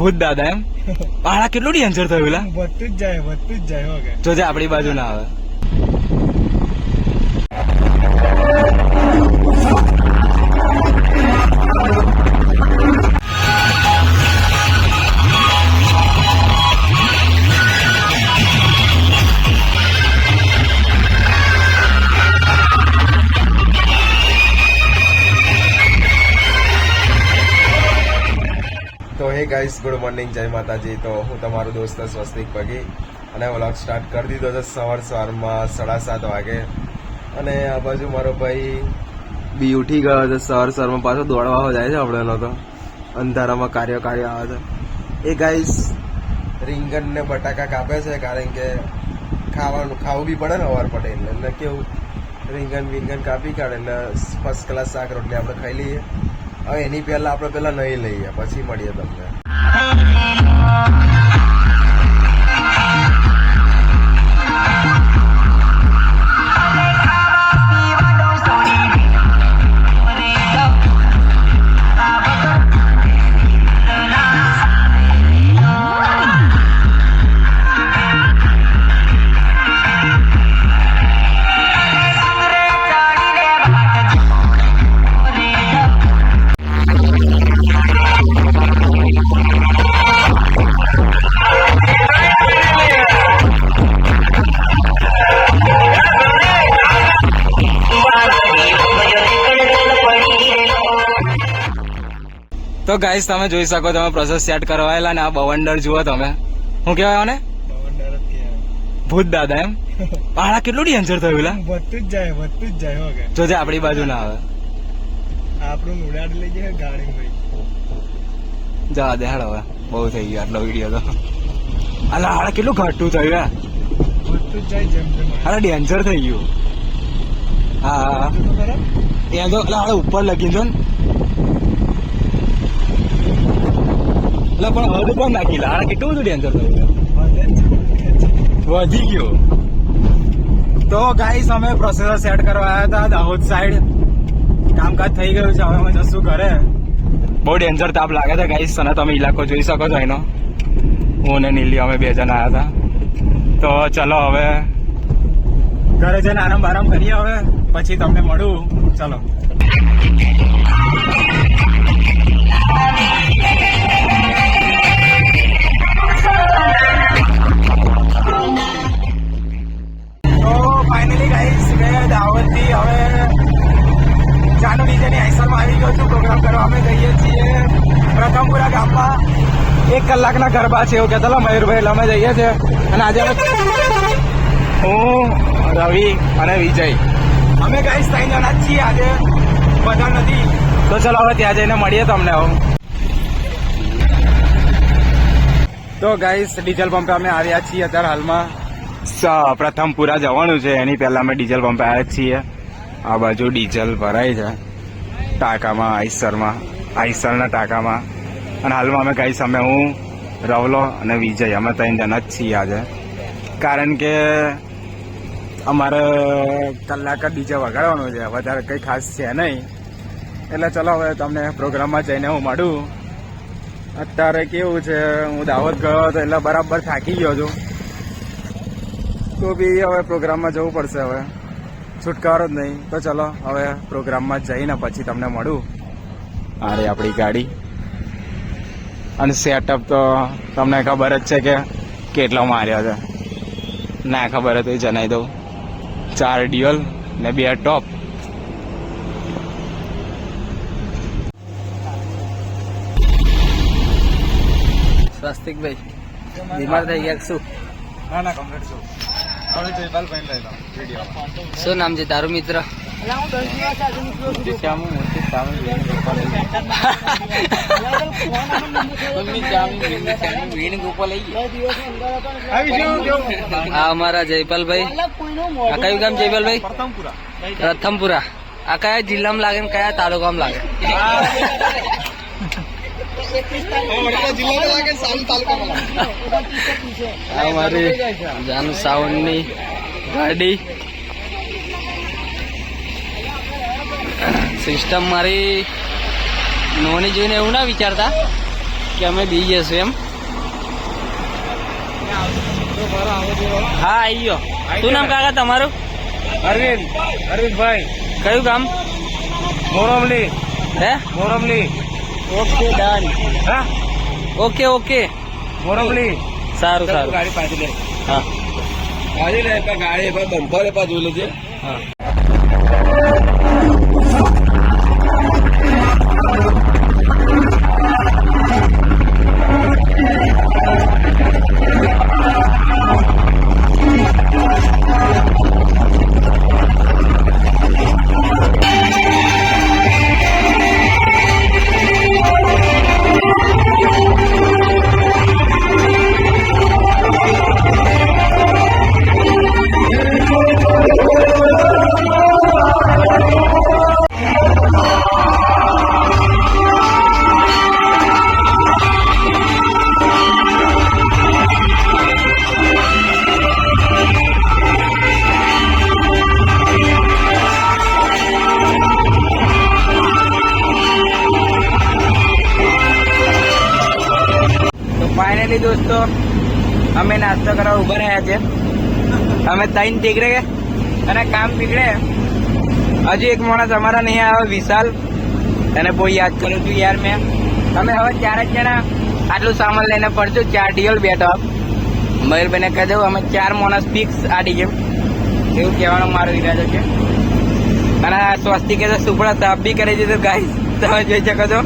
ભૂત દાદા એમ આળા કેટલું ડેન્જર થયું લા વધતું જ જાય ઓકે જોજે આપણી બાજુ ના આવે. તો હે ગાઈસ, ગુડ મોર્નિંગ, જય માતાજી. તો હું તમારો દોસ્ત સ્વસ્તિક પગી અને વ્લોગ સ્ટાર્ટ કરી દીધો છે સવારમાં 7:30 વાગે. અને આ બાજુ મારો ભાઈ બી ઉઠી ગયો છે. સવારમાં પાછો દોડવા જાય છે આપણેનો તો અંધારામાં કાર્ય આવે છે. એ ગાઈસ રીંગણ ને બટાકા કાપે છે કારણ કે ખાવું બી પડે ને અવાર પડે એટલે કેવું રીંગણ કાપી કાઢે એટલે ફર્સ્ટ ક્લાસ શાક રોટલી આપણે ખાઈ લઈએ. હવે એની પહેલા આપણે પેલા નહીં લઈએ, પછી મળીએ તમને. તો ગાઈસ તમે જોઈ શકો, તમે પ્રોસેસ સેટ કરવાયેલા ને આ બવંડર જુઓ તમે. શું કહેવાય ને ભૂત દાદા એમ આળા કેટલું ડેન્જર થયું લા વધતું જ જાય ઓકે જોજે આપણી બાજુ ના આવે. આપણું ઉડાડ લઈ જાય ગાડી ભાઈ. જવા દે હેડ હવે, બહુ થઈ ગયો આટલો વિડીયો તો. અલા આળા કેટલું ઘાટું થયું યાર, વધતું જ જાય જેમ અરે ડેન્જર થઈ ગયું. હા ત્યાં તો અલા ઉપર લગી દો ને. પણ હદ પણ નાખી લા, કેટલું બધું ડેન્જર થયું, વધી ગયું. તો ગાઈસ અમે પ્રોસેસર સેટ કરવા આવ્યા હતા દાહોદ સાઈડ. કામકાજ થઈ ગયું છે, હવે અમે જશું ઘરે. બહુ ડેન્જર તાપ લાગે છે ગાઈસ, અને તમે ઇલાકો જોઈ શકો છો એનો. હું ને નીલી અમે 2 જણ આવ્યા હતા. તો ચલો હવે ઘરે જઈને આરામ કરીએ. હવે પછી તમને મળું. ચલો. ફાઇનલી ગાઈસ મેં દાહોદથી હવે જાનુ ડીજેની આઈસરમાં આવી ગયો છું. પ્રોગ્રામ કરવા અમે જઈએ છીએ પ્રથમપુરા ગામમાં. 1 કલાકના ગરબા છે એવું કહેતા મયુરભાઈ. અમે જઈએ છીએ અને આજે હું, રવિ અને વિજય અમે ગાઈસ 3 જણા જ છીએ. આજે બધા નથી. તો ચલો હવે ત્યાં જઈને મળીએ તમને. હવે તો ગાઈસ ડીઝલ પંપે અમે આવ્યા છીએ અત્યારે હાલમાં. પ્રથમપુરા જવાનું છે, એની પહેલા અમે ડીઝલ પંપે આવ્યા છીએ. આ બાજુ ડીઝલ ભરાય છે ટાંકામાં, આઈસરના ટાંકામાં. અને હાલમાં અમે ગાઈસ અમે હું, રવલો અને વિજય અમે 3 જણા જ છીએ આજે. કારણ કે અમારે કલાક જ ડીજે વગાડવાનું છે, વધારે કંઈ ખાસ છે નહીં. એટલે ચલો હવે તમને પ્રોગ્રામમાં જઈને હું મળું. અત્યારે કેવું છે, હું દાહોદ ગયો હતો એટલે બરાબર થાકી ગયો છું. તો બી હવે પ્રોગ્રામમાં જવું પડશે, હવે છુટકારો જ નહીં. તો ચલો હવે પ્રોગ્રામમાં જઈને પછી તમને મળું. આ રે આપણી ગાડી. અને સેટઅપ તો તમને ખબર જ છે કે કેટલો માર્યો છે. ના ખબર હતી જણાવી દઉં. 4 ડ્યુઅલ ને 2 ટોપ. સ્વસ્તિકભાઈ બીમાર થઈ ગયા શું? ના કમ્પ્લીટ છું. શું નામ છે તારું મિત્ર? આ અમારા જયપાલભાઈ. આ કયું ગામ જયપાલભાઈ? પ્રથમપુરા. આ કયા જિલ્લામાં લાગે ને કયા તાલુકામાં લાગે? અમારી જાનુ સાવનની ગાડી સિસ્ટમ મારી નોની જોઈને એવું ના વિચારતા કે અમે બી જશું એમ. હા આવી ગયો. શું નામ કાકા તમારું? અરવિંદભાઈ કયું ગામ? મોરમલી હે મોરમલી ઓકે ડન. હા ઓકે ઓકે મોરમલી સારું સારું. ગાડી પાછી લે હા ગાડી લે ગાડી બમ્પર પાછું લેજે. હા. ફાઇનલી દોસ્તો અમે નાસ્તો કરવા ઉભા રહ્યા છે. અમે ત્રણ ટીકરે અને કામ પીગડે. હજુ એક માણસ અમારા નહીં આવ્યો, વિશાલ. એને બહુ યાદ કરું છું યાર મેં. અમે હવે 4 જ જણા આટલું સામાન લઈને પડશું. 4 ડીઓલ બેઠો મયુરભાઈને કહી દઉં અમે 4 માણસ ફિક્સ આડી ગયેમ એવું કહેવાનો મારો ઈરાદો છે. અને આ સ્વસ્તિકે તો સુપડા સાફ બી કરી દીધું ગાઈસ, તમે જોઈ શકો છો.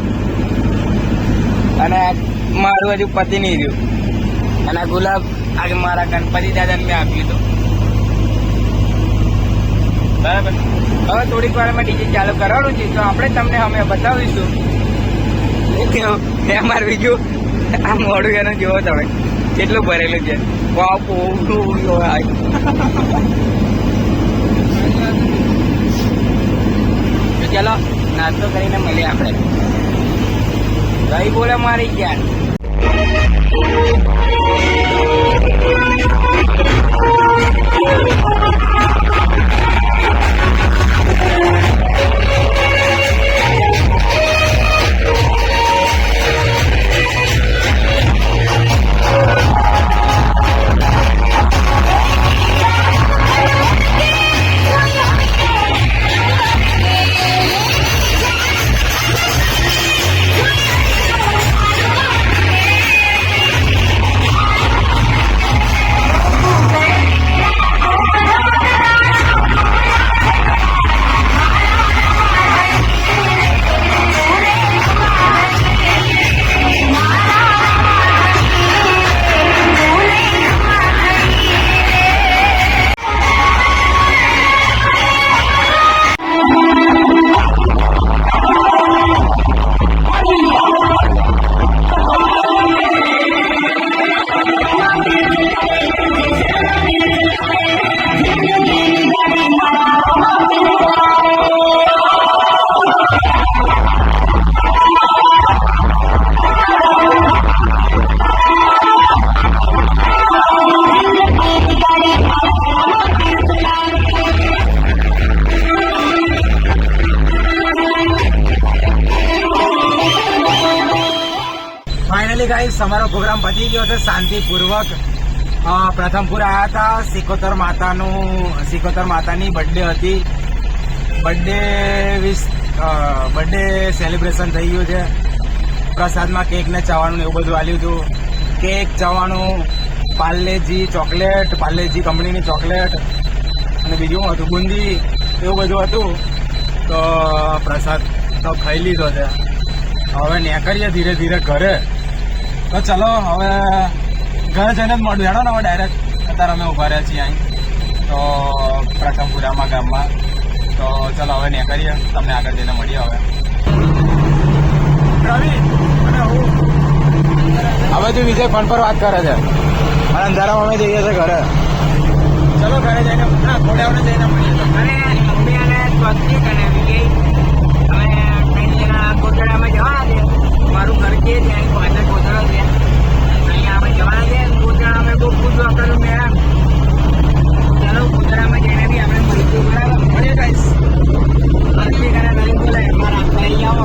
અને મારું હજુ પતિ નહીં રહ્યું. અને આ ગુલાબ આગે મારા ગણપતિ દાદાને મેં આપ્યું હતું. બરાબર. હવે થોડીક વારમાં ડીજે ચાલુ કરવાનું છે તો આપણે તમને અમે બતાવીશું. કેવું અમારું બીજું આ મોડું એનું જોવો તમે કેટલું ભરેલું છે. વાવ તો ચાલો નાસ્તો કરીને મળીએ આપણે. ગઈ બોલે મારી ગયા. ફાઇનલી ગાઈસ અમારો પ્રોગ્રામ પતી ગયો છે શાંતિપૂર્વક. પ્રથમપુર આવ્યા હતા. સિકોતર માતાની બર્થડે હતી. બર્થડે સેલિબ્રેશન થઈ ગયું છે. પ્રસાદમાં કેક ને ચવાનું એવું બધું આલ્યું હતું. કેક, ચવાનું, પાર્લેજી ચોકલેટ, પાર્લેજી કંપનીની ચોકલેટ અને બીજું શું હતું, બુંદી, એવું બધું હતું. તો પ્રસાદ તો ખાઈ લીધો છે. હવે નીકળીએ ધીરે ધીરે ઘરે. તો ચલો હવે ઘરે જઈને જ મળ્યું. હેડો ને હવે ડાયરેક્ટ અત્યારે અમે ઉભા રહ્યા છીએ અહીં તો પ્રથમપુરામાં ગામમાં. તો ચલો હવે નીકળીએ, તમને આગળ જઈને મળીએ. હવે જો વિજય ફોન પર વાત કરે છે અને અંધારામાં અમે જઈએ છીએ ઘરે. ચલો ઘરે જઈને ઘોડાઓને જઈને મળીએ. અને મમ્મી અને સ્વસ્તિક અને વિજય અમે 3 જણા કોટડામાં જવાના છે. મારું ઘર છે ત્યાં પાછળ કોટડો છે. અહીંયા અમે જવાના છે. કોટડા અમે બહુ ખુશ વાપરેલું મેળા. ચાલો કોટડામાં જઈને બી આપણે મળીશું. બરાબર, મળીએ ગાઈસ. સ્વસ્તિક અને નરેન્દ્ર બોલાય મારા અહીં આવો.